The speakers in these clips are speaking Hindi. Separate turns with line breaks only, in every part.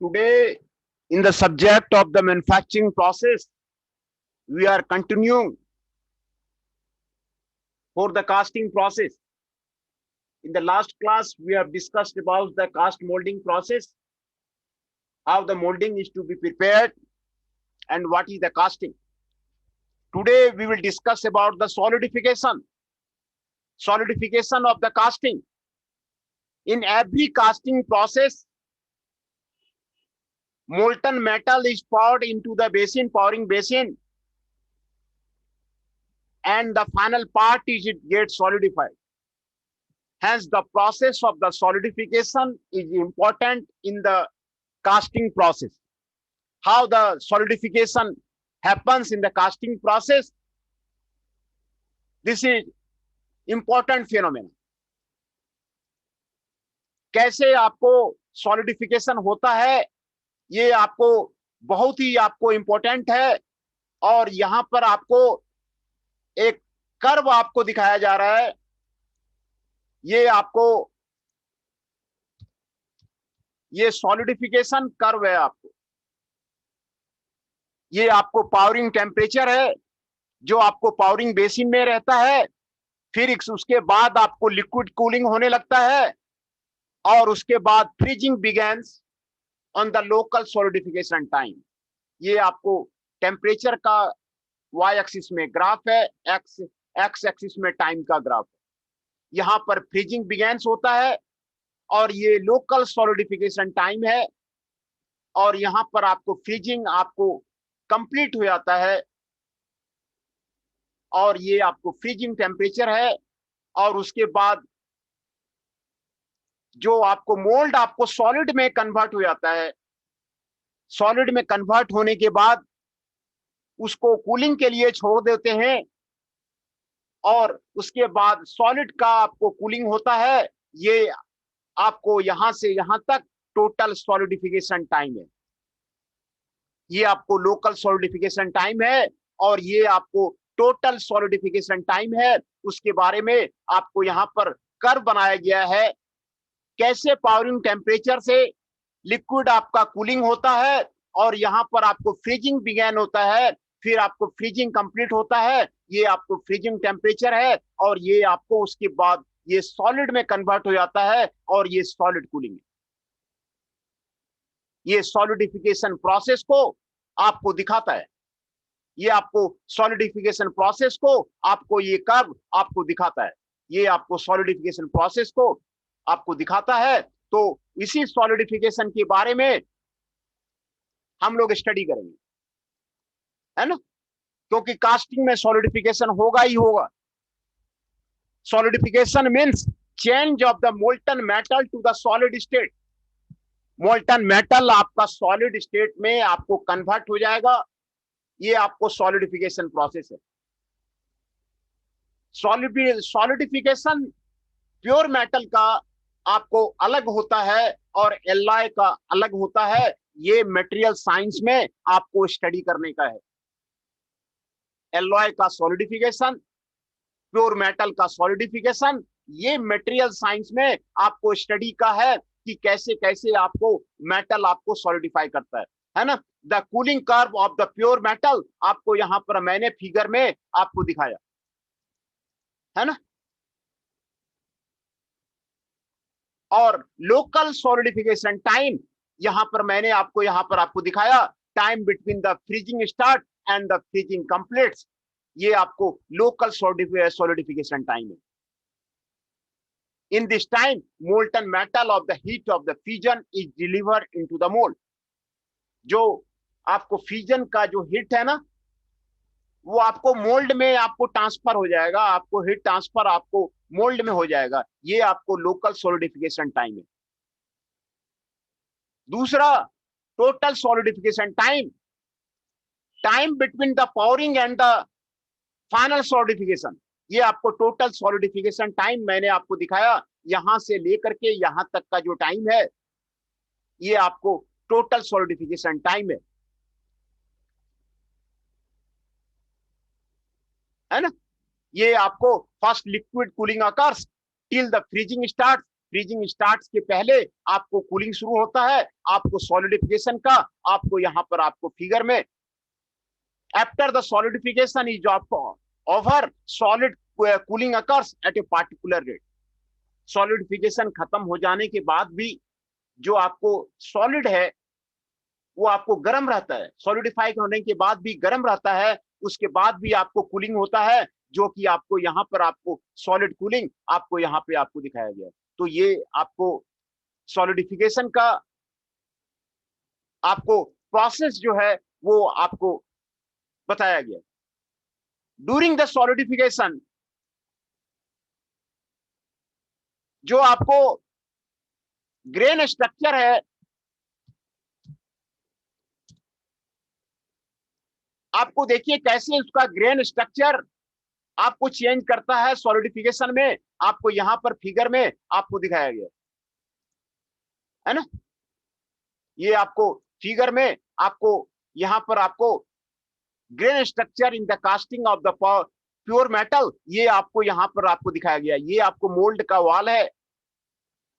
Today, in the subject of the manufacturing process, we are continuing for the casting process. In the last class, we have discussed about the cast molding process, how the molding is to be prepared, and what is the casting. Today, we will discuss about the solidification of the casting. In every casting process, molten metal is poured into the pouring basin, and the final part is it gets solidified. Hence, the process of the solidification is important in the casting process. How the solidification happens in the casting process, this is important phenomenon. कैसे आपको सॉलिडिफिकेशन होता है, ये आपको बहुत ही आपको इंपॉर्टेंट है। और यहां पर आपको एक कर्व आपको दिखाया जा रहा है। ये आपको ये सॉलिडिफिकेशन कर्व है। आपको ये आपको पावरिंग टेम्परेचर है जो आपको पावरिंग बेसिन में रहता है। फिर उसके बाद आपको लिक्विड कूलिंग होने लगता है और उसके बाद freezing begins on the local solidification time. ये आपको टेम्परेचर का वाई एक्सिस में ग्राफ है, एक्स एक्सिस में टाइम का ग्राफ है। यहां पर फ्रीजिंग बिगेन्स होता है और ये लोकल सॉलिडिफिकेशन टाइम है। और यहां पर आपको फ्रीजिंग आपको कंप्लीट हो जाता है और ये आपको फ्रीजिंग टेम्परेचर है। और उसके बाद जो आपको मोल्ड आपको सॉलिड में कन्वर्ट हो जाता है। सॉलिड में कन्वर्ट होने के बाद उसको कूलिंग के लिए छोड़ देते हैं और उसके बाद सॉलिड का आपको कूलिंग होता है। ये आपको यहां से यहां तक टोटल सॉलिडिफिकेशन टाइम है। ये आपको लोकल सॉलिडिफिकेशन टाइम है और ये आपको टोटल सॉलिडिफिकेशन टाइम है। उसके बारे में आपको यहां पर कर्व बनाया गया है, कैसे पावरिंग टेम्परेचर से लिक्विड आपका कूलिंग होता है और यहां पर आपको फ्रीजिंग बिगेन होता है, फिर आपको फ्रीजिंग कंप्लीट होता है। ये आपको फ्रीजिंग टेम्परेचर है और ये आपको उसके बाद ये सॉलिड में कन्वर्ट हो जाता है और ये सॉलिड कूलिंग है। ये सॉलिडिफिकेशन प्रोसेस को आपको दिखाता है। ये आपको सॉलिडिफिकेशन प्रोसेस को आपको ये कर्व आपको दिखाता है। ये आपको सॉलिडिफिकेशन प्रोसेस को आपको दिखाता है। तो इसी सॉलिडिफिकेशन के बारे में हम लोग स्टडी करेंगे, है ना। क्योंकि कास्टिंग में सॉलिडिफिकेशन होगा ही होगा। Solidification means change of the molten metal to the solid state. Molten metal आपका सॉलिड स्टेट में आपको कन्वर्ट हो जाएगा। ये आपको सॉलिडिफिकेशन प्रोसेस है। सॉलिडिफिकेशन प्योर मेटल का आपको अलग होता है और एलॉय का अलग होता है। ये मटेरियल साइंस में आपको स्टडी करने का है। एलॉय का सॉलिडिफिकेशन, प्योर मेटल का सॉलिडिफिकेशन, ये मटेरियल साइंस में आपको स्टडी का है कि कैसे कैसे आपको मेटल आपको सॉलिडिफाई करता है ना। The cooling curve of the pure metal आपको यहां पर मैंने फिगर में आपको दिखाया, है ना। और लोकल सॉलिडिफिकेशन टाइम यहां पर मैंने आपको दिखाया, time between the freezing start and the freezing completes. ये आपको लोकल सॉलिडिफिकेशन टाइम है। In this time, molten metal of the heat of the fission is delivered into the mold. जो आपको फ्यूजन का जो हीट है ना, वो आपको मोल्ड में आपको ट्रांसफर हो जाएगा। आपको हीट ट्रांसफर आपको मोल्ड में हो जाएगा। ये आपको लोकल सॉलिडिफिकेशन टाइम है। दूसरा, total solidification time, time between the powering and the final solidification. ये आपको टोटल सॉलिडिफिकेशन टाइम मैंने आपको दिखाया। यहां से लेकर के यहां तक का जो टाइम है, ये आपको टोटल सॉलिडिफिकेशन टाइम है ना। ये आपको first liquid cooling occurs till the freezing start freezing start के पहले आपको कूलिंग शुरू होता है, आपको सॉलिडिफिकेशन का, आपको यहाँ पर आपको फिगर में after the solidification is over solid cooling occurs at a particular rate. Solidification खत्म हो जाने के बाद भी जो आपको सॉलिड है वो आपको गर्म रहता है, सॉलिडिफाई होने के बाद भी गर्म रहता है, उसके बाद भी आपको कूलिंग होता है, जो कि आपको यहाँ पर आपको सॉलिड कूलिंग आपको यहाँ पे आपको दिखाया गया है। तो ये आपको सॉलिडिफिकेशन का आपको प्रोसेस जो है वो आपको बताया गया। ड्यूरिंग द सॉलिडिफिकेशन जो आपको ग्रेन स्ट्रक्चर है, आपको देखिए कैसे उसका ग्रेन स्ट्रक्चर आपको चेंज करता है सॉलिडिफिकेशन में, आपको यहां पर फिगर में आपको दिखाया गया है ना। ये आपको फिगर में आपको यहां पर आपको grain structure in the casting of the pure metal, ये आपको यहां पर आपको दिखाया गया। ये आपको मोल्ड का वॉल है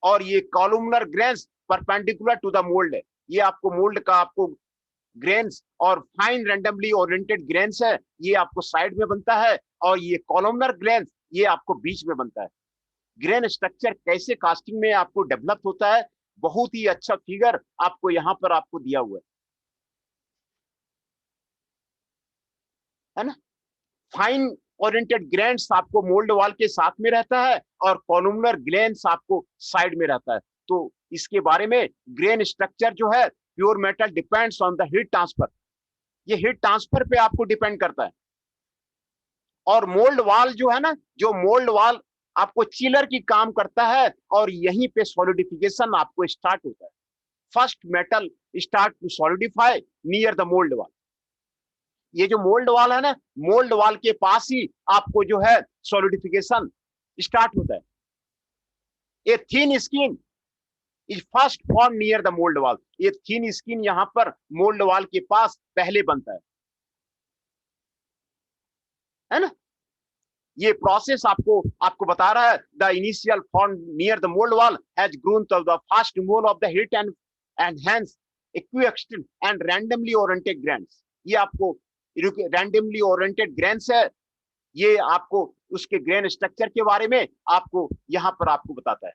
और ये columnar grains perpendicular to the mould है। ये आपको मोल्ड का आपको ग्रेन्स और फाइन रैंडमली ओरिएंटेड ग्रेन्स है, ये आपको साइड में बनता है, और ये कॉलमनर ग्रेन्स ये आपको बीच में बनता है। ग्रेन स्ट्रक्चर कैसे कास्टिंग में आपको डेवलप होता है, बहुत ही अच्छा फिगर आपको यहाँ पर आपको दिया हुआ है ना। फाइन ओरिएंटेड ग्रेन्स आपको मोल्ड वॉल के साथ में रहता है और कॉलमनर ग्रेन्स आपको साइड में रहता है। तो इसके बारे में ग्रेन स्ट्रक्चर जो है pure metal depends on the heat transfer, ये हीट ट्रांसफर पे आपको डिपेंड करता है। और मोल्ड वॉल जो है ना, जो मोल्ड वॉल आपको चिलर की काम करता है और यहीं पे सॉलिडिफिकेशन आपको स्टार्ट होता है। First metal start to solidify near the mould wall. ये जो मोल्ड वॉल है ना, मोल्ड वॉल के पास ही आपको जो है सॉलिडिफिकेशन स्टार्ट होता है। ये thin skin is first form near the mould wall, ये थिन स्किन यहां पर मोल्ड वॉल के पास पहले बनता है ना। ये प्रोसेस आपको आपको बता रहा है the initial form near the mould wall has grown to the fast removal of the heat and hence equiaxial and randomly oriented grains. ये आपको रैंडमली ओरिएंटेड ग्रेन्स है, ये आपको उसके ग्रेन स्ट्रक्चर के बारे में आपको यहां पर आपको बताता है।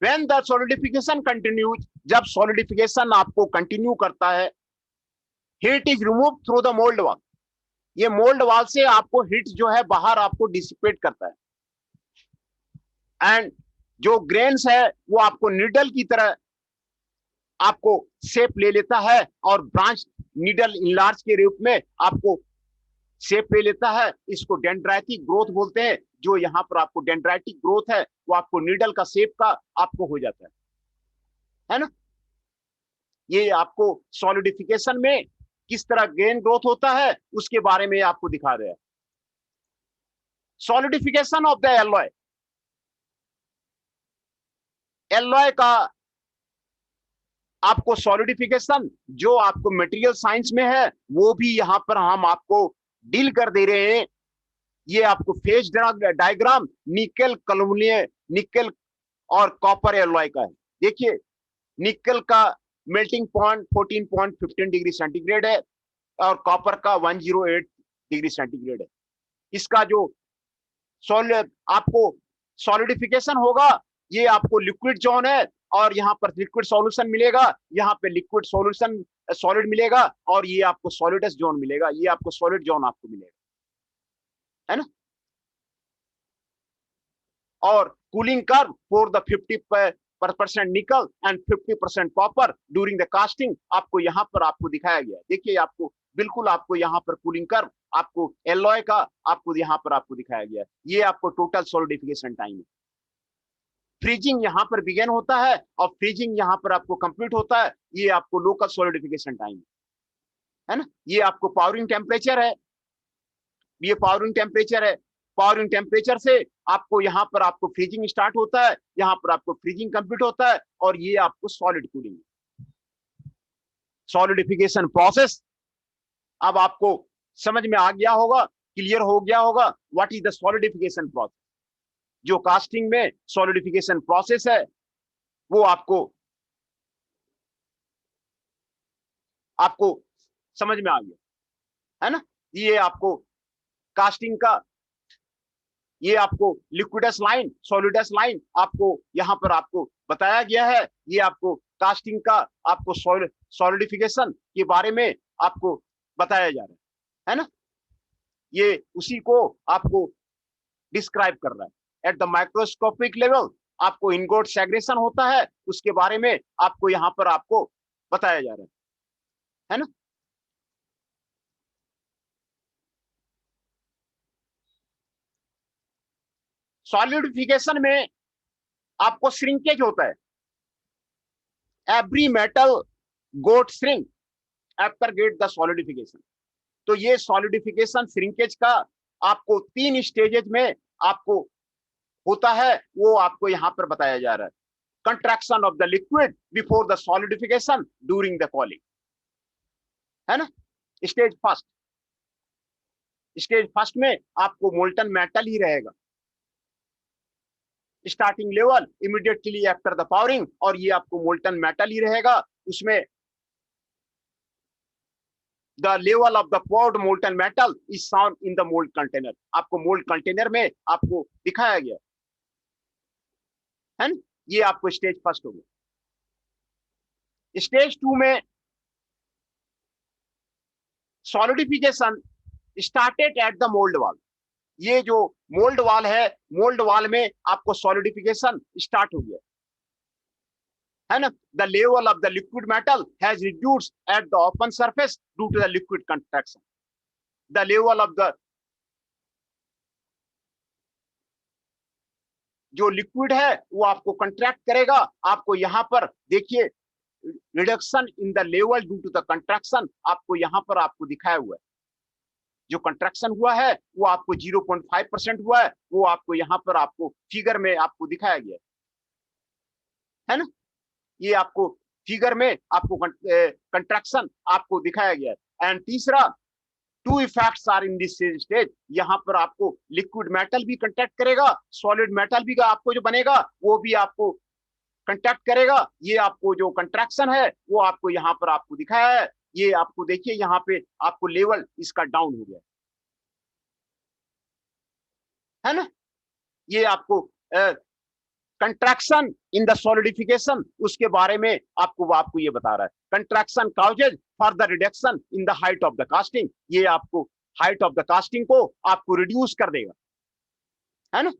When the solidification continues, जब सॉलिडिफिकेशन आपको कंटिन्यू करता है, heat is remove through the mould wall, ये मोल्ड वॉल से आपको हीट जो है बाहर आपको डिसिपेट करता है। एंड जो ग्रेन्स है वो आपको नीडल की तरह आपको शेप ले लेता है और ब्रांच नीडल इनलार्ज के रूप में आपको शेप ले लेता है। इसको डेंड्राइटिक ग्रोथ बोलते हैं। जो यहाँ पर आपको डेंड्राइटिक ग्रोथ है वो आपको नीडल का शेप का आपको हो जाता है ना। ये आपको सॉलिडिफिकेशन में किस तरह ग्रेन ग्रोथ होता है उसके बारे में आपको दिखा रहे हैं। Solidification of the alloy, alloy का आपको सॉलिडिफिकेशन जो आपको मटेरियल साइंस में है वो भी यहां पर हम आपको डील कर दे रहे हैं। ये आपको फेज डायग्राम निकल कलमुनियम निकल और कॉपर एलॉय का है। देखिए निकल का मेल्टिंग पॉइंट 14.15 डिग्री सेंटीग्रेड है और कॉपर का 108 डिग्री सेंटीग्रेड है। इसका जो आपको सॉलिडिफिकेशन होगा ये आपको लिक्विड जोन है और यहाँ पर लिक्विड सॉल्यूशन मिलेगा, यहाँ पे लिक्विड सॉल्यूशन सॉलिड मिलेगा और ये आपको सॉलिडस जोन मिलेगा, ये आपको सॉलिड जोन आपको मिलेगा, है ना। और कूलिंग कर्व फॉर द 50% निकल and 50% copper during the casting आपको यहाँ पर आपको दिखाया गया। देखिए आपको बिल्कुल आपको यहाँ पर कूलिंग कर्व आपको एलॉय का आपको यहाँ पर आपको दिखाया गया। ये आपको टोटल सॉलिडिफिकेशन टाइम है। फ्रीजिंग यहाँ पर बिगेन होता है और फ्रीजिंग यहाँ पर आपको कंप्लीट होता है। ये आपको लोकल सॉलिडिफिकेशन टाइम है ना। ये आपको पावरिंग टेम्परेचर है, ये पावरिंग टेम्परेचर है। पावरिंग टेम्परेचर से आपको यहाँ पर आपको फ्रीजिंग स्टार्ट होता है, यहाँ पर आपको फ्रीजिंग कंप्लीट होता है और ये आपको सॉलिड कूलिंग सॉलिडिफिकेशन प्रोसेस अब आपको समझ में आ गया होगा क्लियर हो गया होगा what is the solidification process. जो कास्टिंग में सॉलिडिफिकेशन प्रोसेस है वो आपको समझ में आ गया है ना। ये आपको कास्टिंग का, ये आपको लिक्विडस लाइन, सॉलिडस लाइन आपको यहां पर आपको बताया गया है। ये आपको कास्टिंग का आपको सॉलिडिफिकेशन के बारे में आपको बताया जा रहा है ना। ये उसी को आपको डिस्क्राइब कर रहा है। एट द माइक्रोस्कोपिक लेवल आपको इनगोट सेग्रेशन होता है, उसके बारे में आपको यहां पर आपको बताया जा रहा है ना। सॉलिडिफिकेशन में आपको श्रिंकेज होता है। Every metal got shrink after get the solidification. तो ये सॉलिडिफिकेशन श्रिंकेज का आपको 3 स्टेजेज में आपको होता है, वो आपको यहां पर बताया जा रहा है। Contraction of the liquid before the solidification during the calling, है ना। स्टेज फर्स्ट में आपको मोल्टन मेटल ही रहेगा। Starting level immediately after the powering, और ये आपको मोल्टन मेटल ही रहेगा। उसमें the level of the poured molten metal is shown in the mold container। आपको मोल्ड कंटेनर में आपको दिखाया गया है ना। ये आपको स्टेज फर्स्ट हो गया। स्टेज 2 में solidification started at the mould वाल। ये जो मोल्ड वाल है, मोल्ड वाल में आपको सॉलिडिफिकेशन स्टार्ट हो गया है ना। The level of the liquid metal has reduced at the open surface due to the liquid contraction. The level of the जो लिक्विड है वो आपको कंट्रैक्ट करेगा। आपको यहां पर देखिए reduction in the level due to the contraction आपको यहां पर आपको दिखाया हुआ है। जो कंट्रैक्शन हुआ है वो आपको 0.5% हुआ है, वो आपको यहां पर आपको फिगर में आपको दिखाया गया है ना। ये आपको फिगर में आपको कंट्रैक्शन आपको दिखाया गया है। एंड तीसरा, 2 effects are in this stage. यहां पर आपको लिक्विड मेटल भी कंट्रैक्ट करेगा, सॉलिड मेटल भी आपको जो बनेगा वो भी आपको कंट्रैक्ट करेगा। ये आपको जो कंट्रैक्शन है वो आपको यहां पर आपको दिखाया है। ये आपको देखिए यहां पे आपको लेवल इसका डाउन हो गया है ना। ये आपको कंट्रैक्शन इन द सॉलिडिफिकेशन, उसके बारे में आपको ये बता रहा है। Contraction causes for the reduction in the height of the casting. ये आपको हाइट ऑफ द कास्टिंग को आपको रिड्यूस कर देगा, है ना।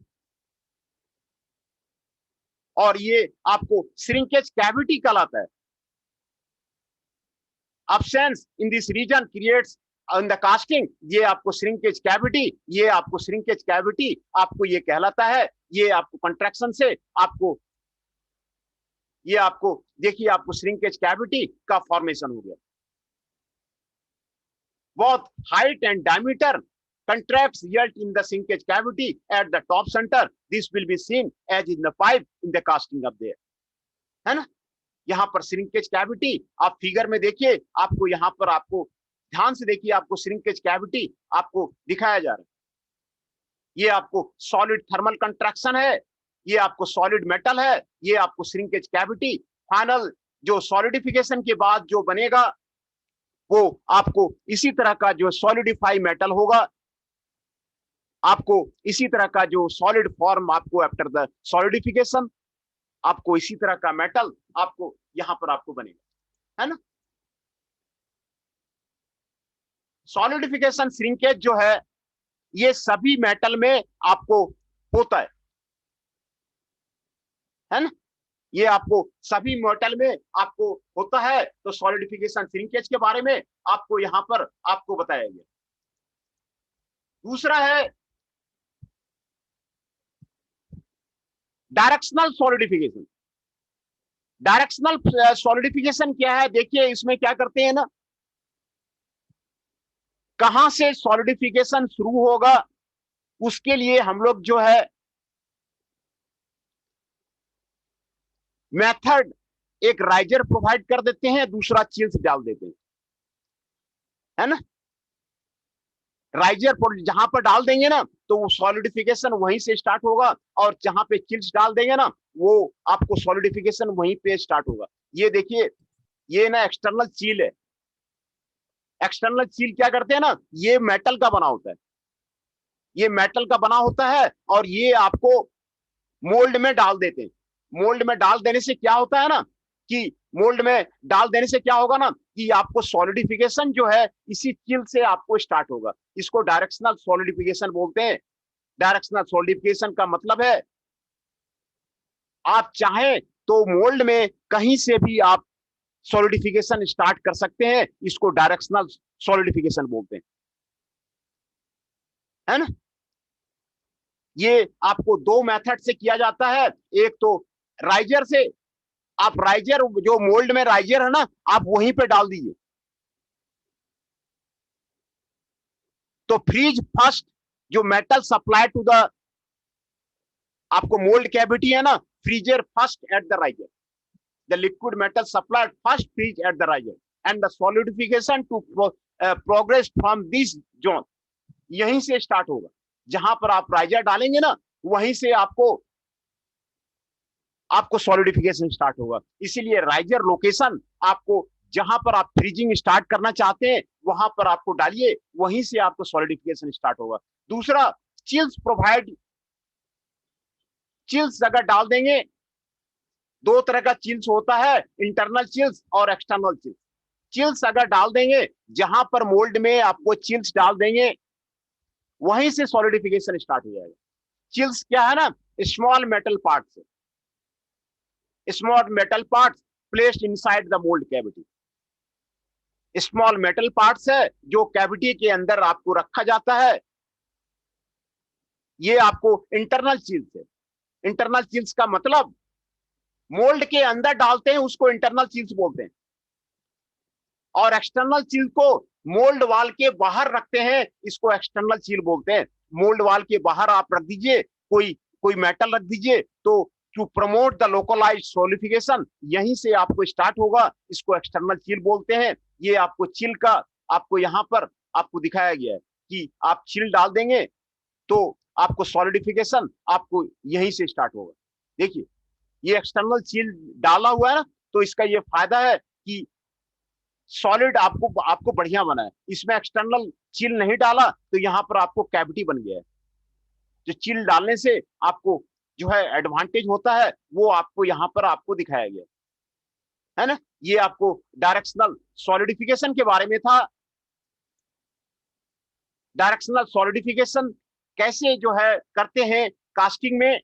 और ये आपको श्रिंकेज कैविटी कहलाता है। absence in this region creates in the casting, ये आपको श्रिंकेज कैविटी, ये आपको श्रिंकेज कैविटी आपको ये कहलाता है। ये आपको कंट्रैक्शन से आपको ये आपको देखिए आपको श्रिंकेज कैविटी का फॉर्मेशन हो गया। बहुत height and diameter contracts result in the shrinkage cavity at the top center. This will be seen as in the pipe in the casting up there, है ना। यहाँ पर श्रिंकेज कैविटी आप फिगर में देखिए, आपको यहाँ पर आपको ध्यान से देखिए, आपको श्रिंकेज कैविटी आपको दिखाया जा रहा है। ये आपको सॉलिड थर्मल कंट्रैक्शन है, ये आपको सॉलिड मेटल है, ये आपको श्रिंकेज कैविटी। फाइनल जो सॉलिडिफिकेशन के बाद जो बनेगा वो आपको इसी तरह का जो सॉलिडिफाई मेटल होगा, आपको इसी तरह का जो सॉलिड फॉर्म आपको आफ्टर द सॉलिडिफिकेशन आपको इसी तरह का मेटल आपको यहां पर आपको बनेगा, है ना। सॉलिडिफिकेशन श्रिंकेज जो है ये सभी मेटल में आपको होता है ना। ये आपको सभी मेटल में आपको होता है। तो सॉलिडिफिकेशन श्रिंकेज के बारे में आपको यहां पर आपको बताया गया। दूसरा है डायरेक्शनल सॉलिडिफिकेशन। डायरेक्शनल सॉलिडिफिकेशन क्या है, देखिए इसमें क्या करते हैं ना, कहां से सॉलिडिफिकेशन शुरू होगा उसके लिए हम लोग जो है मेथड, एक राइजर प्रोवाइड कर देते हैं, दूसरा चिल्स डाल देते हैं, है ना। राइजर जहां पर डाल देंगे ना तो वो सॉलिडिफिकेशन वहीं से स्टार्ट होगा, और जहां पे चिल्स डाल देंगे ना वो आपको सॉलिडिफिकेशन वहीं पे स्टार्ट होगा। ये देखिए, ये ना एक्सटर्नल चील है। एक्सटर्नल चील क्या करते हैं ना, ये मेटल का बना होता है, ये मेटल का बना होता है, और ये आपको मोल्ड में डाल देते हैं। मोल्ड में डाल देने से क्या होता है ना कि मोल्ड में डाल देने से क्या होगा ना कि आपको सॉलिडिफिकेशन जो है इसी चिल से आपको स्टार्ट होगा। इसको डायरेक्शनल सॉलिडिफिकेशन बोलते हैं। डायरेक्शनल सॉलिडिफिकेशन का मतलब है आप चाहें तो मोल्ड में कहीं से भी आप सॉलिडिफिकेशन स्टार्ट कर सकते हैं, इसको डायरेक्शनल सॉलिडिफिकेशन बोलते हैं, है ना। ये आपको दो मेथड से किया जाता है, एक तो राइजर से। आप राइजर जो मोल्ड में राइजर है ना आप वहीं पे डाल दीजिए, तो फ्रीज फर्स्ट जो मेटल सप्लाई टू द आपको मोल्ड कैविटी है ना, freezer first at the riser, the liquid metal supplied first freeze at the riser and the solidification to progress from this zone. यहीं से स्टार्ट होगा, जहां पर आप राइजर डालेंगे ना वहीं से आपको सॉलिडिफिकेशन स्टार्ट होगा। इसीलिए राइजर लोकेशन आपको जहां पर आप फ्रीजिंग स्टार्ट करना चाहते हैं वहां पर आपको डालिए, वहीं से आपको सॉलिडिफिकेशन स्टार्ट होगा। दूसरा, चिल्स प्रोवाइड, चिल्स अगर डाल देंगे, दो तरह का चिल्स होता है, इंटरनल चिल्स और एक्सटर्नल चिल्स। चिल्स अगर डाल देंगे, जहां पर मोल्ड में आपको चिल्स डाल देंगे वहीं से सॉलिडिफिकेशन स्टार्ट हो जाएगा। चिल्स क्या है ना, small metal parts, small metal parts placed inside the mould cavity. Small metal parts है जो कैविटी के अंदर आपको रखा जाता है, ये आपको इंटरनल चिल्स है। इंटरनल चिल्स का मतलब मोल्ड के अंदर डालते हैं उसको इंटरनल चिल्स बोलते हैं, और एक्सटर्नल चिल को मोल्ड वाल के बाहर रखते हैं, इसको एक्सटर्नल चिल बोलते हैं। मोल्ड वाल के बाहर आप रख दीजिए, कोई कोई मेटल रख दीजिए, तो to promote the localise solidification यहीं से आपको स्टार्ट होगा, इसको एक्सटर्नल चिल बोलते हैं। ये आपको चिल का आपको यहाँ पर आपको दिखाया गया है कि आप चिल डाल देंगे तो आपको सॉलिडिफिकेशन आपको यहीं से स्टार्ट होगा। देखिए, ये एक्सटर्नल चिल डाला हुआ है ना, तो इसका ये फायदा है कि सॉलिड आपको बढ़िया बना है। इसमें एक्सटर्नल चिल नहीं डाला तो यहाँ पर आपको कैविटी बन गया है। जो चिल डालने से आपको जो है एडवांटेज होता है वो आपको यहाँ पर आपको दिखाया गया है ना। ये आपको डायरेक्शनल सॉलिडिफिकेशन के बारे में था। डायरेक्शनल सॉलिडिफिकेशन कैसे जो है करते हैं कास्टिंग में,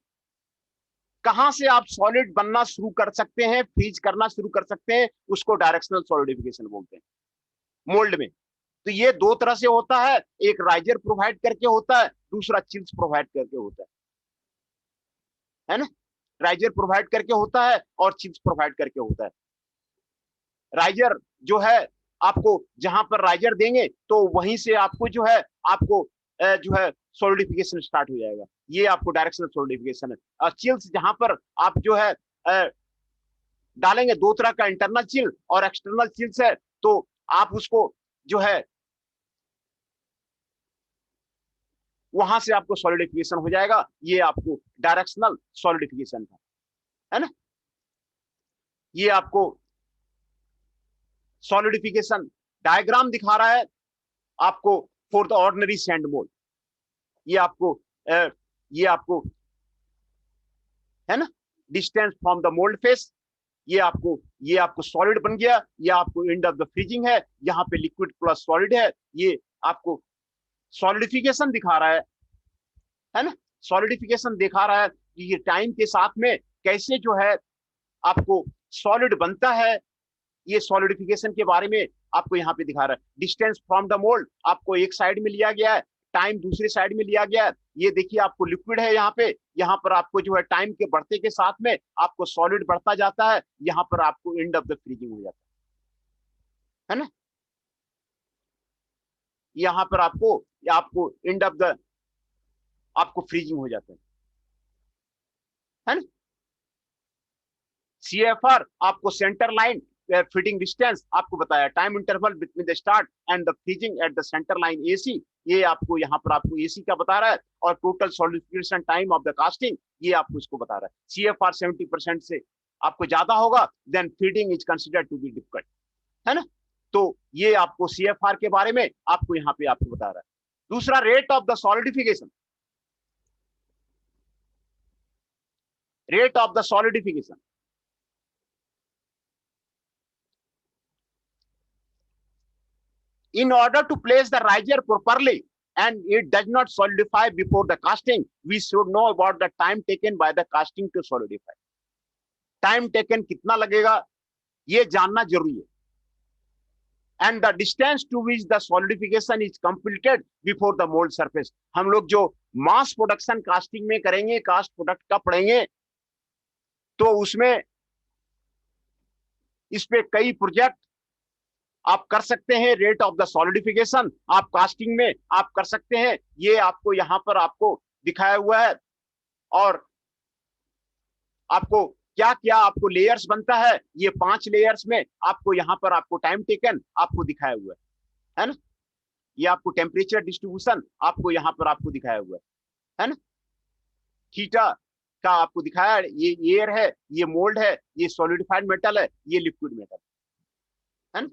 कहां से आप सॉलिड बनना शुरू कर सकते हैं, फ्रीज करना शुरू कर सकते हैं, उसको डायरेक्शनल सॉलिडिफिकेशन बोलते हैं मोल्ड में। तो ये दो तरह से होता है, एक राइजर प्रोवाइड करके होता है, दूसरा चिल्स प्रोवाइड करके होता है ना। राइजर प्रोवाइड करके होता है और चिल्स प्रोवाइड करके होता है। राइजर जो है आपको जहां पर राइजर देंगे तो वहीं से आपको जो है आपको जो है सॉलिडिफिकेशन स्टार्ट हो जाएगा। ये आपको डायरेक्शनल सॉलिडिफिकेशन है। और चिल्स जहां पर आप जो है डालेंगे, दो तरह का इंटरनल चिल और एक्सटर्नल चिल्स है, तो आप उसको जो है वहां से आपको सॉलिडिफिकेशन हो जाएगा। ये आपको डायरेक्शनल सॉलिडिफिकेशन है ना। ये आपको सॉलिडिफिकेशन डायग्राम दिखा रहा है आपको for the ordinary sand mould. ये आपको है ना, distance from the mould face. ये आपको सॉलिड बन गया, ये आपको एंड ऑफ द फ्रीजिंग है, यहाँ पे लिक्विड प्लस सॉलिड है। ये आपको सॉलिडिफिकेशन दिखा रहा है ना। सॉलिडिफिकेशन दिखा रहा है कि ये टाइम के साथ में कैसे जो है आपको सॉलिड बनता है। ये सॉलिडिफिकेशन के बारे में आपको यहाँ पे दिखा रहा है। डिस्टेंस फ्रॉम द मोल्ड आपको एक साइड में लिया गया है, टाइम दूसरी साइड में लिया गया है। ये देखिए आपको लिक्विड है यहाँ पे, यहाँ पर आपको जो है टाइम के बढ़ते के साथ में आपको सॉलिड बढ़ता जाता है, यहाँ पर आपको एंड ऑफ द फ्रीजिंग हो जाता है ना। यहाँ पर आपको एंड ऑफ द आपको फ्रीजिंग हो जाता है ना। CFR आपको सेंटर लाइन फीडिंग डिस्टेंस आपको बताया, time interval between the start and the freezing at the centre line AC ये आपको यहाँ पर आपको एसी का बता रहा है, और total solidification time of the casting ये आपको इसको बता रहा है। CFR 70% से आपको ज्यादा होगा, then feeding is considered to be difficult, है ना। तो ये आपको CFR के बारे में आपको यहाँ पे आपको बता रहा है। दूसरा, rate of the solidification, rate of the solidification. In order to place the riser properly and it does not solidify before the casting, we should know about the time taken by the casting to solidify. Time taken कितना लगेगा ये जानना जरूरी है। And the distance to which the solidification is completed before the mould surface. हम लोग जो मास प्रोडक्शन कास्टिंग में करेंगे, कास्ट प्रोडक्ट का पढ़ेंगे, तो उसमें इस पे कई प्रोजेक्ट आप कर सकते हैं। रेट ऑफ द सॉलिडिफिकेशन आप कास्टिंग में आप कर सकते हैं, ये आपको यहां पर आपको दिखाया हुआ है। और आपको क्या क्या आपको लेयर्स बनता है, ये 5 लेयर्स में आपको यहां पर आपको टाइम टेकन आपको दिखाया हुआ है ना। ये आपको टेम्परेचर डिस्ट्रीब्यूशन आपको यहां पर आपको दिखाया हुआ है ना। थीटा का आपको दिखाया है, ये एयर है, ये मोल्ड है, ये सॉलिडिफाइड मेटल है, ये लिक्विड मेटल है ना।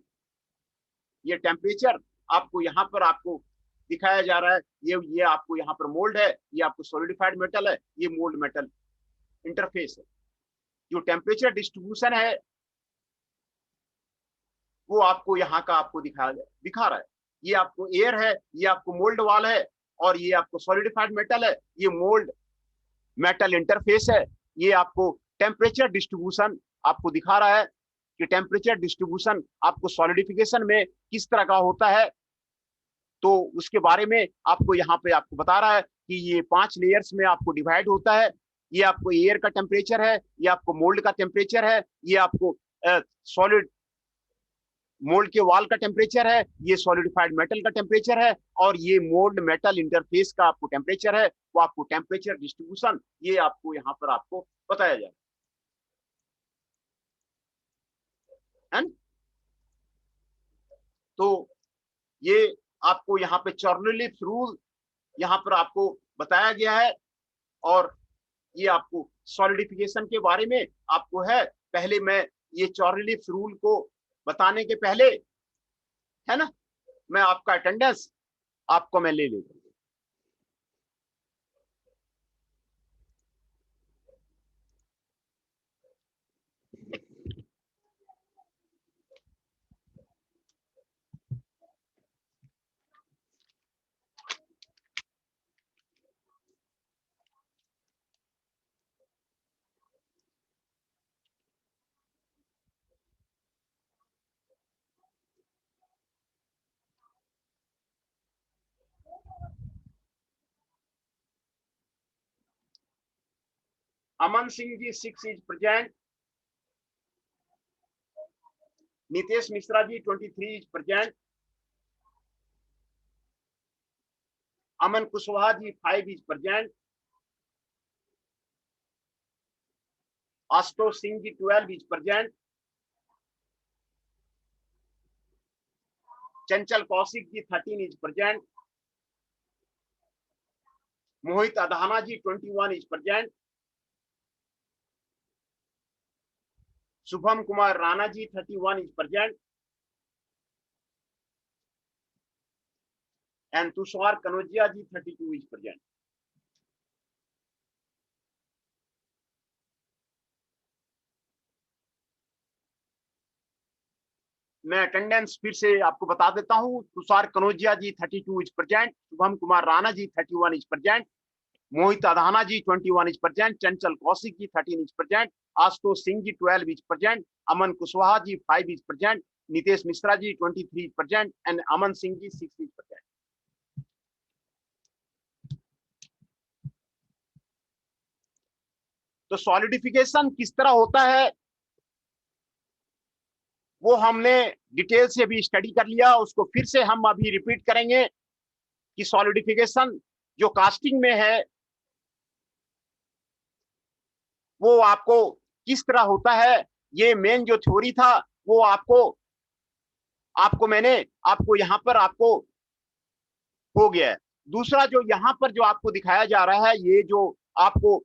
ये टेम्परेचर आपको यहाँ पर आपको दिखाया जा रहा है। ये आपको यहाँ पर मोल्ड है, ये आपको सॉलिडिफाइड मेटल है, ये मोल्ड मेटल इंटरफेस है। जो टेम्परेचर डिस्ट्रीब्यूशन है वो आपको यहाँ का आपको दिखा रहा है। ये आपको एयर है, ये आपको मोल्ड वाल है, और ये आपको सॉलिडिफाइड मेटल है, ये मोल्ड मेटल इंटरफेस है। ये आपको टेम्परेचर डिस्ट्रीब्यूशन आपको दिखा रहा है कि टेम्परेचर डिस्ट्रीब्यूशन आपको सॉलिडिफिकेशन में किस तरह का होता है, तो उसके बारे में आपको यहाँ पे आपको बता रहा है कि ये 5 लेयर्स में आपको डिवाइड होता है। ये आपको एयर का टेम्परेचर है, ये आपको मोल्ड का टेम्परेचर है, ये आपको सॉलिड मोल्ड के वॉल का टेम्परेचर है, ये सॉलिडिफाइड मेटल का टेम्परेचर है, और ये मोल्ड मेटल इंटरफेस का आपको टेम्परेचर है। वो आपको टेम्परेचर डिस्ट्रीब्यूशन ये आपको यहाँ पर आपको बताया जाए। तो ये आपको यहाँ पे चॉर्नलिप्स रूल यहाँ पर आपको बताया गया है, और ये आपको सॉलिडिफिकेशन के बारे में आपको है। पहले मैं ये चॉर्नलिप्स रूल को बताने के पहले, है ना, मैं आपका अटेंडेंस आपको मैं ले लेता हूँ। Aman Singh ji 6 is present, Nitesh Mishra ji 23 is present, Aman Kushwaha ji 5 is present, Ashutosh Singh ji 12 is present, Chanchal Kaushik ji 13 is present, Mohit Adhana ji 21 is present, Shubham Kumar Rana ji 31 is present, and Tushar Kanodia ji 32 is present. मैं अटेंडेंस फिर से आपको बता देता हूं। Tushar Kanojia ji 32 is present, Shubham Kumar Rana ji 31 is present, Mohit Adhana ji 21 is present, Chanchal Kaushik ji 13 is present, Ashutosh Singh ji 12 is present, Aman Kushwaha ji 5 is present, Nitesh Mishra ji 23 is present, and Aman Singh ji 6 is present. तो सॉलिडिफिकेशन किस तरह होता है वो हमने डिटेल से अभी स्टडी कर लिया, उसको फिर से हम अभी रिपीट करेंगे कि सॉलिडिफिकेशन जो कास्टिंग में है वो आपको किस तरह होता है। ये मेन जो थ्योरी था वो आपको मैंने आपको यहाँ पर आपको हो गया है। दूसरा जो यहाँ पर जो आपको दिखाया जा रहा है, ये जो आपको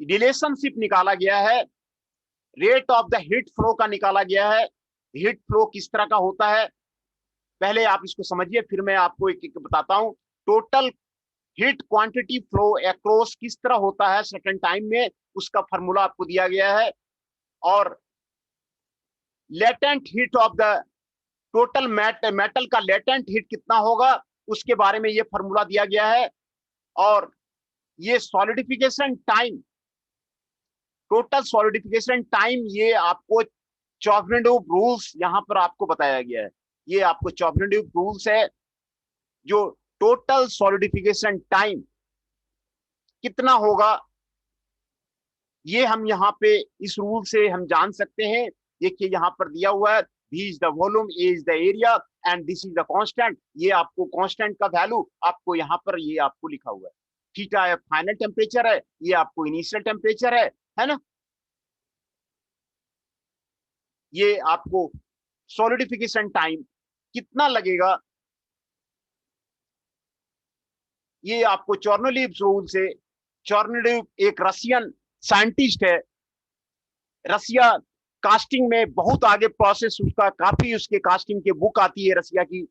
रिलेशनशिप निकाला गया है, rate of the heat flow का निकाला गया है। हीट फ्लो किस तरह का होता है, पहले आप इसको समझिए, फिर मैं आपको एक एक बताता हूं। Total heat quantity flow across किस तरह होता है सेकंड टाइम में, उसका फॉर्मूला आपको दिया गया है। और latent heat of the total metal का लेटेंट हीट कितना होगा, उसके बारे में ये फॉर्मूला दिया गया है। और ये solidification time, total solidification time, ये आपको चॉग्नेटिव रूल्स यहां पर आपको बताया गया है। ये आपको चॉग्नेटिव रूल्स है, जो टोटल सॉलिडिफिकेशन टाइम कितना होगा, ये हम यहाँ पे इस रूल से हम जान सकते हैं। देखिए यहाँ पर दिया हुआ है, V is the volume, A is the area and this is the constant। ये आपको कांस्टेंट का वैल्यू आपको यहाँ पर ये आपको लिखा हुआ है। थीटा है फाइनल टेम्परेचर है, ये आपको इनिशियल टेम्परेचर है ना। ये आपको सॉलिडिफिकेशन टाइम कितना लगेगा, ये आपको चॉर्नोलीव रूल से। चॉर्नोलीव एक रशियन साइंटिस्ट है, रसिया कास्टिंग में बहुत आगे प्रोसेस उसका, काफी उसके कास्टिंग की बुक आती है रसिया की।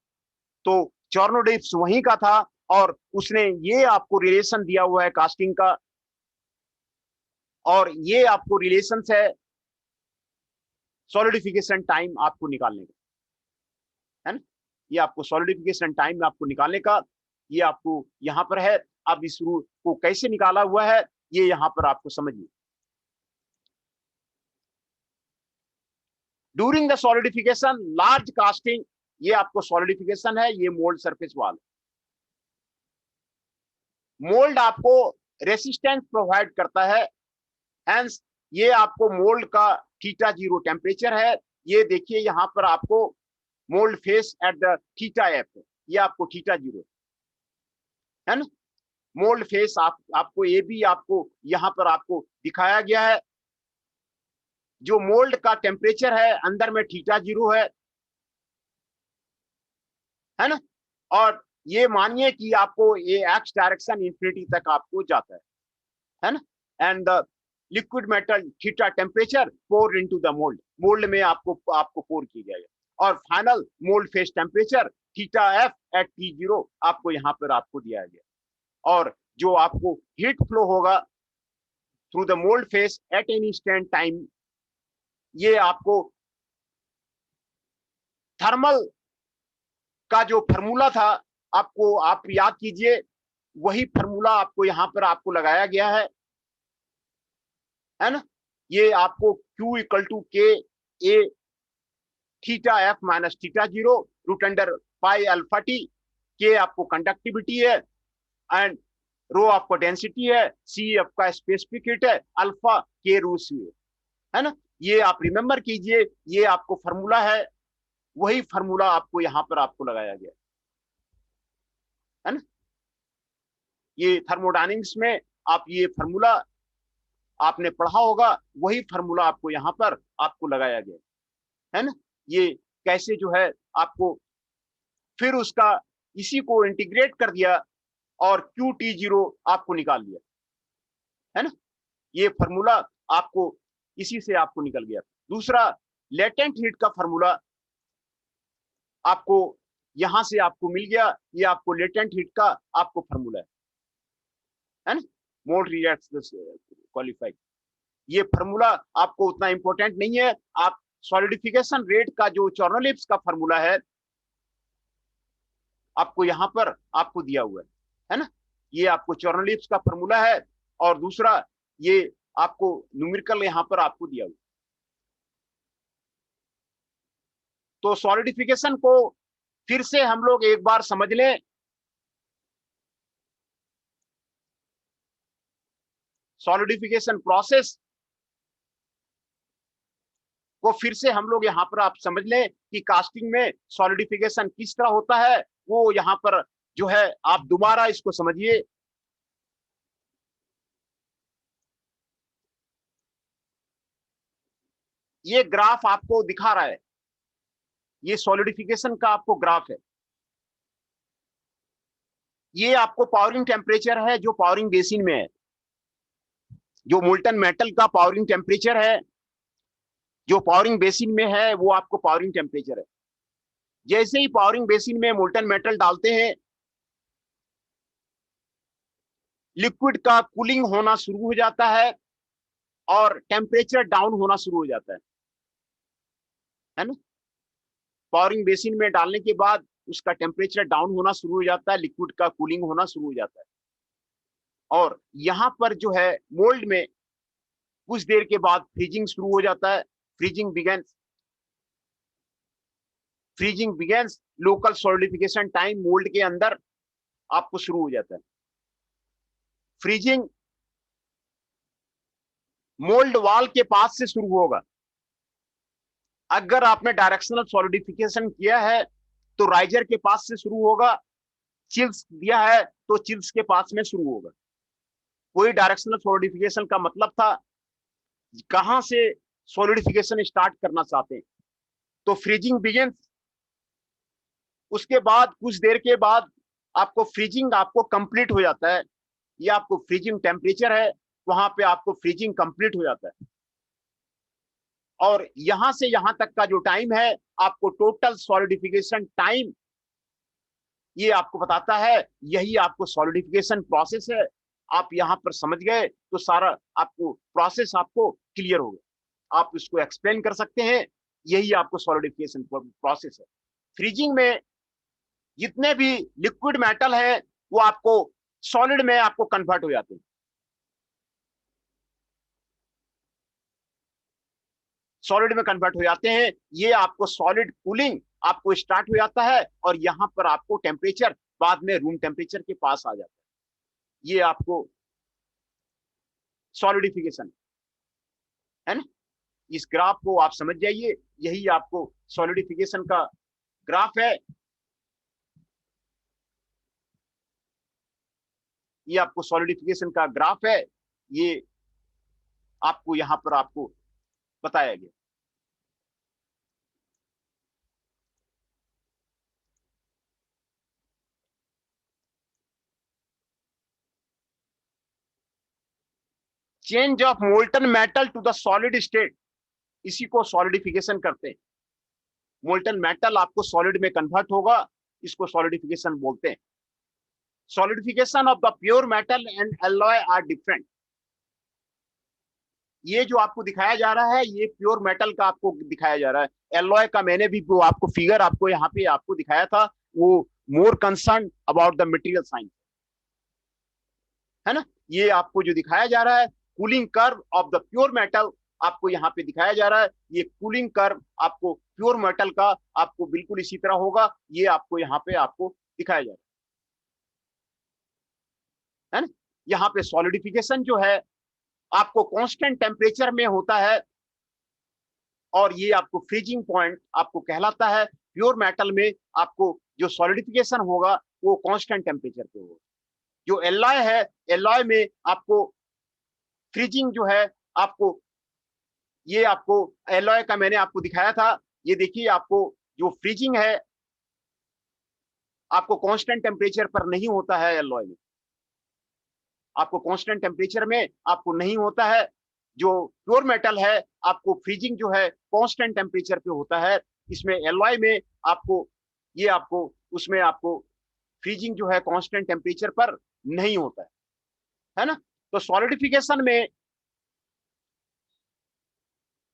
तो चॉर्नोलिव्स वहीं का था और उसने ये आपको रिलेशन दिया हुआ है कास्टिंग का, और ये आपको रिलेशन है सॉलिडिफिकेशन टाइम आपको निकालने का, है ना। ये आपको सॉलिडिफिकेशन टाइम आपको निकालने का, ये आपको यहाँ पर है। अब इस रूल को कैसे निकाला हुआ है, ये यहाँ पर आपको समझिए। During the solidification large casting, ये आपको सॉलिडिफिकेशन है, ये मोल्ड सरफेस वाल। मोल्ड आपको रेसिस्टेंस प्रोवाइड करता है, हेंस ये आपको मोल्ड का थीटा जीरो टेम्परेचर है। ये देखिए यहाँ पर आपको mould face at the theta F, ये आपको थीटा जीरो है ना। मोल्ड फेस आपको ये भी आपको यहाँ पर आपको दिखाया गया है। जो मोल्ड का टेम्परेचर है अंदर में थीटा जीरो है ना। और ये मानिए कि आपको ये एक्स डायरेक्शन इंफिनिटी तक आपको जाता है ना। And the liquid metal theta temperature pour into the mould, mould में आपको पोर किया जाएगा। और final mould face temperature theta F at T zero आपको यहाँ पर आपको दिया गया। और जो आपको हीट फ्लो होगा through the mould face at any instant time, ये आपको थर्मल का जो फॉर्मूला था आपको, आप याद कीजिए, वही फॉर्मूला आपको यहाँ पर आपको लगाया गया है ना। ये आपको Q equal to K a theta f minus theta zero root under pi alpha t. K आपको कंडक्टिविटी है एंड रो आपको डेंसिटी है, सी आपका स्पेसिफिक हीट है, अल्फा के रूस है ना। ये आप रिमेंबर कीजिए, ये आपको फॉर्मूला है, वही फॉर्मूला आपको यहाँ पर आपको लगाया गया है ना। ये थर्मोडायनेमिक्स में आप ये फॉर्मूला आपने पढ़ा होगा, वही फॉर्मूला आपको यहाँ पर आपको लगाया गया है ना। ये कैसे जो है आपको फिर उसका इसी को इंटीग्रेट कर दिया और क्यू टी जीरो आपको निकाल लिया है ना। ये फॉर्मूला आपको इसी से आपको निकल गया। दूसरा लेटेंट हीट का फॉर्मूला आपको यहां से आपको मिल गया, ये आपको लेटेंट हीट का आपको फॉर्मूला है ना। मोल्ड रिएक्ट्स क्वालिफाई, ये फॉर्मूला आपको उतना इंपॉर्टेंट नहीं है। आप सॉलिडिफिकेशन रेट का जो चॉर्नोलिव्स का फॉर्मूला है आपको यहाँ पर आपको दिया हुआ है ना। ये आपको चॉर्नोलिव्स का फॉर्मूला है। और दूसरा ये आपको न्यूमेरिकल यहाँ पर आपको दिया हुआ। तो सॉलिडिफिकेशन को फिर से हम लोग एक बार समझ लें। सॉलिडिफिकेशन प्रोसेस को फिर से हम लोग यहाँ पर आप समझ लें कि कास्टिंग में सॉलिडिफिकेशन किस तरह होता है, वो यहाँ पर जो है आप दोबारा इसको समझिए। ये ग्राफ आपको दिखा रहा है, ये सॉलिडिफिकेशन का आपको ग्राफ है। ये आपको पावरिंग टेम्परेचर है जो पावरिंग बेसिन में है, जो मोल्टन मेटल का पावरिंग टेम्परेचर है जो पावरिंग बेसिन में है वो आपको पावरिंग टेम्परेचर है। जैसे ही पावरिंग बेसिन में मोल्टन मेटल डालते हैं, लिक्विड का कूलिंग होना शुरू हो जाता है और टेम्परेचर डाउन होना शुरू हो जाता है ना। पावरिंग बेसिन में डालने के बाद उसका टेम्परेचर डाउन होना शुरू हो जाता है, लिक्विड का कूलिंग होना शुरू हो जाता है। और यहां पर जो है मोल्ड में कुछ देर के बाद फ्रीजिंग शुरू हो जाता है। Freezing begins local solidification time mould के अंदर आपको शुरू हो जाता है। फ्रीजिंग मोल्ड वॉल के पास से शुरू होगा। अगर आपने डायरेक्शनल सॉलिडिफिकेशन किया है तो राइजर के पास से शुरू होगा, चिल्स दिया है तो चिल्स के पास में शुरू होगा। कोई डायरेक्शनल सॉलिडिफिकेशन का मतलब था कहां से सॉलिडिफिकेशन स्टार्ट करना चाहते हैं। तो फ्रीजिंग बिगिंस, उसके बाद कुछ देर के बाद आपको फ्रीजिंग आपको कंप्लीट हो जाता है। ये आपको फ्रीजिंग टेम्परेचर है, वहां पे आपको फ्रीजिंग कंप्लीट हो जाता है। और यहां से यहां तक का जो टाइम है आपको टोटल सॉलिडिफिकेशन टाइम ये आपको बताता है। यही आपको सॉलिडिफिकेशन प्रोसेस है। आप यहां पर समझ गए तो सारा आपको प्रोसेस आपको क्लियर हो गया, आप इसको एक्सप्लेन कर सकते हैं। यही आपको सॉलिडिफिकेशन प्रोसेस है। फ्रीजिंग में जितने भी लिक्विड मेटल है वो आपको सॉलिड में आपको कन्वर्ट हो जाते हैं। सॉलिड में कन्वर्ट हो जाते हैं। ये आपको सॉलिड कूलिंग आपको स्टार्ट हो जाता है और यहां पर आपको टेम्परेचर बाद में रूम टेम्परेचर के पास आ जाता है। ये आपको सॉलिडिफिकेशन है ना। इस ग्राफ को आप समझ जाइए, यही आपको सॉलिडिफिकेशन का ग्राफ है। ये आपको सॉलिडिफिकेशन का ग्राफ है, ये आपको यहां पर आपको बताया गया। Change of molten metal to the solid state, इसी को सॉलिडिफिकेशन करते हैं। मोल्टन मेटल आपको सॉलिड में कन्वर्ट होगा, इसको सॉलिडिफिकेशन बोलते हैं। Solidification of the pure metal and alloy are different. ये जो आपको दिखाया जा रहा है ये प्योर मेटल का आपको दिखाया जा रहा है। एलॉय का मैंने भी वो आपको फिगर आपको यहाँ पे आपको दिखाया था, वो more concern about the material science है ना। ये आपको जो दिखाया जा रहा है cooling curve of the pure metal आपको यहाँ पे दिखाया जा रहा है। ये कूलिंग कर्व आपको प्योर मेटल का आपको बिल्कुल इसी तरह होगा, ये आपको यहाँ पे आपको दिखाया जा रहा है ना। यहाँ पे सॉलिडिफिकेशन जो है आपको कांस्टेंट टेम्परेचर में होता है और ये आपको फ्रीजिंग पॉइंट आपको कहलाता है। प्योर मेटल में आपको जो सॉलिडिफिकेशन होगा वो कांस्टेंट टेम्परेचर पे होगा। जो एलॉय है, एलॉय में आपको फ्रीजिंग जो है आपको, ये आपको एलॉय का मैंने आपको दिखाया था। ये देखिए आपको जो फ्रीजिंग है आपको कांस्टेंट टेम्परेचर पर नहीं होता है। एलॉय में आपको कांस्टेंट टेम्परेचर में आपको नहीं होता है। जो प्योर मेटल है आपको फ्रीजिंग जो है कांस्टेंट टेम्परेचर पे होता है। इसमें एलॉय में आपको ये आपको उसमें आपको फ्रीजिंग जो है कांस्टेंट टेम्परेचर पर नहीं होता है ना। तो सॉलिडिफिकेशन में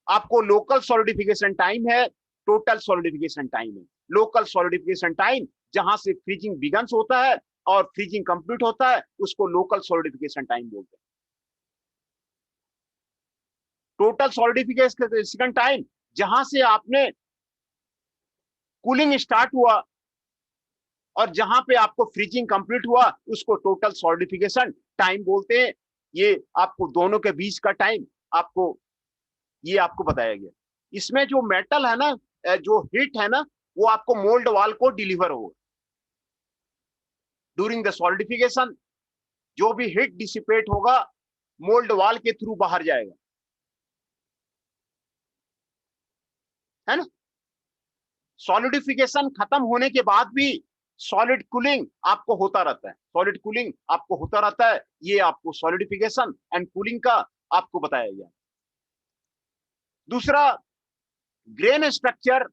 आपको लोकल सॉलिडिफिकेशन टाइम है, टोटल सॉलिडिफिकेशन टाइम है। लोकल सॉलिडिफिकेशन टाइम जहां से फ्रीजिंग बिगन्स होता है और फ्रीजिंग कंप्लीट होता है उसको लोकल सॉलिडिफिकेशन टाइम बोलते हैं। टोटल सॉलिडिफिकेशन टाइम जहां से आपने कूलिंग स्टार्ट हुआ और जहां पे आपको फ्रीजिंग कंप्लीट हुआ उसको टोटल सॉलिडिफिकेशन टाइम बोलते हैं। ये आपको दोनों के बीच का टाइम आपको ये आपको बताया गया। इसमें जो मेटल है ना, जो हीट है ना, वो आपको मोल्ड वॉल को डिलीवर होगा ड्यूरिंग द सॉलिडिफिकेशन। जो भी हीट डिसिपेट होगा मोल्ड वॉल के थ्रू बाहर जाएगा, है ना। सॉलिडिफिकेशन खत्म होने के बाद भी सॉलिड कूलिंग आपको होता रहता है, सॉलिड कूलिंग आपको होता रहता है। ये आपको सॉलिडिफिकेशन एंड कूलिंग का आपको बताया गया। दूसरा, ग्रेन स्ट्रक्चर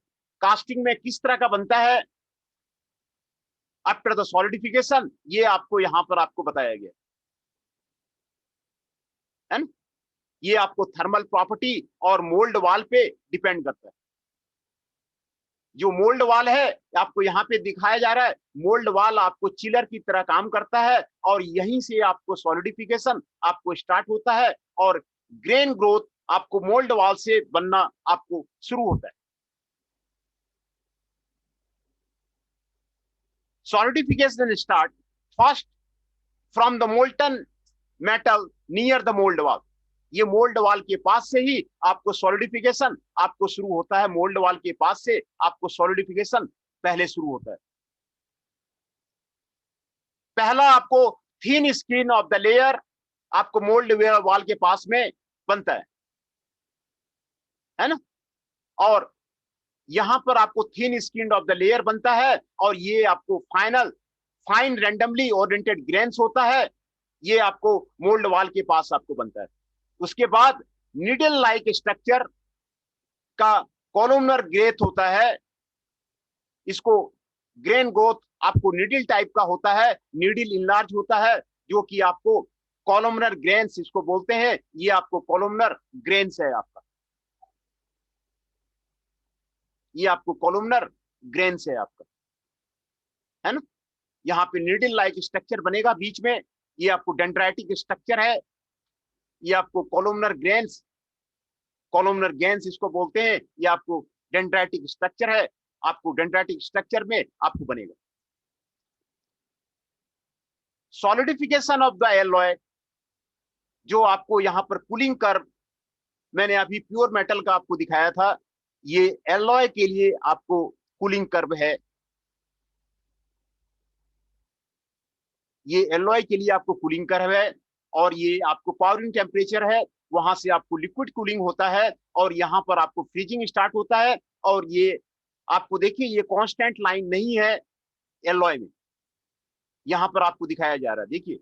कास्टिंग में किस तरह का बनता है आफ्टर द सॉलिडिफिकेशन, ये आपको यहां पर आपको बताया गया है ना। ये आपको थर्मल प्रॉपर्टी और मोल्ड वाल पे डिपेंड करता है। जो मोल्ड वाल है आपको यहाँ पे दिखाया जा रहा है, मोल्ड वाल आपको चिलर की तरह काम करता है और यहीं से आपको सॉलिडिफिकेशन आपको स्टार्ट होता है और ग्रेन ग्रोथ आपको मोल्ड वाल से बनना आपको शुरू होता है। Solidification start first from the molten metal near the mould वाल। ये मोल्ड वाल के पास से ही आपको सॉलिडिफिकेशन आपको शुरू होता है, मोल्ड वाल के पास से आपको सॉलिडिफिकेशन पहले शुरू होता है। पहला आपको थीन स्किन ऑफ द लेयर आपको मोल्ड वाल के पास में बनता है ना। और यहां पर आपको थीन स्किन ऑफ द लेयर बनता है और ये आपको फाइन रैंडमली ओरिएंटेड ग्रेन्स होता है, ये आपको मोल्ड वाल के पास आपको बनता है। उसके बाद नीडल लाइक स्ट्रक्चर का कॉलमनर ग्रेथ होता है, इसको ग्रेन ग्रोथ आपको नीडल टाइप का होता है, नीडल इनलार्ज होता है, जो कि आपको कॉलमनर ग्रेन्स इसको बोलते हैं। ये आपको कॉलमनर ग्रेन्स है आपका, ये आपको कॉलमनर ग्रेन्स है आपका, है ना। यहाँ पे नीडल लाइक स्ट्रक्चर बनेगा बीच में, ये आपको डेंड्राइटिक स्ट्रक्चर है, ये आपको कॉलमनर ग्रेन्स इसको बोलते हैं। ये आपको डेंड्राइटिक स्ट्रक्चर है, आपको डेंड्राइटिक स्ट्रक्चर में आपको बनेगा। सॉलिडिफिकेशन ऑफ द एलॉय, जो आपको यहाँ पर कूलिंग कर्व मैंने अभी प्योर मेटल का आपको दिखाया था, ये एलॉय के लिए आपको कूलिंग कर्व है। ये एलॉय के लिए आपको कूलिंग कर्व है और ये आपको पावरिंग टेम्परेचर है, वहां से आपको लिक्विड कूलिंग होता है और यहाँ पर आपको फ्रीजिंग स्टार्ट होता है। और ये आपको देखिए ये कांस्टेंट लाइन नहीं है एलॉय में, यहाँ पर आपको दिखाया जा रहा है, देखिए,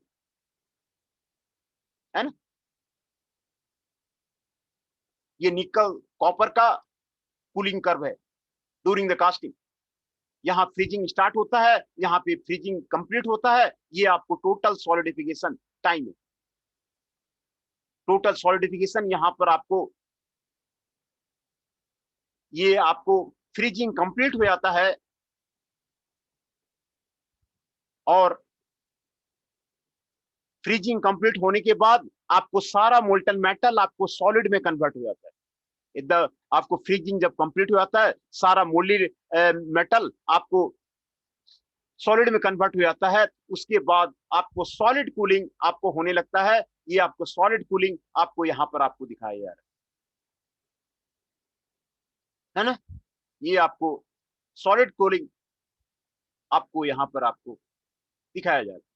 है ना। ये निकल कॉपर का कूलिंग कर्व है ड्यूरिंग द कास्टिंग। यहाँ फ्रीजिंग स्टार्ट होता है, यहाँ पे फ्रीजिंग कंप्लीट होता है, ये आपको टोटल सॉलिडिफिकेशन टाइम है। टोटल सॉलिडिफिकेशन यहाँ पर आपको ये आपको फ्रीजिंग कंप्लीट हो जाता है और फ्रीजिंग कंप्लीट होने के बाद आपको सारा मोल्टन मेटल आपको सॉलिड में कन्वर्ट हो जाता है। एकदम आपको फ्रीजिंग जब कंप्लीट हो जाता है, सारा मोल्डेड मेटल आपको सॉलिड में कन्वर्ट हो जाता है। उसके बाद आपको सॉलिड कूलिंग आपको होने लगता है। ये आपको सॉलिड कूलिंग आपको यहाँ पर आपको दिखाया जा रहा है ना। ये आपको सॉलिड कूलिंग आपको यहाँ पर आपको दिखाया जा रहा है।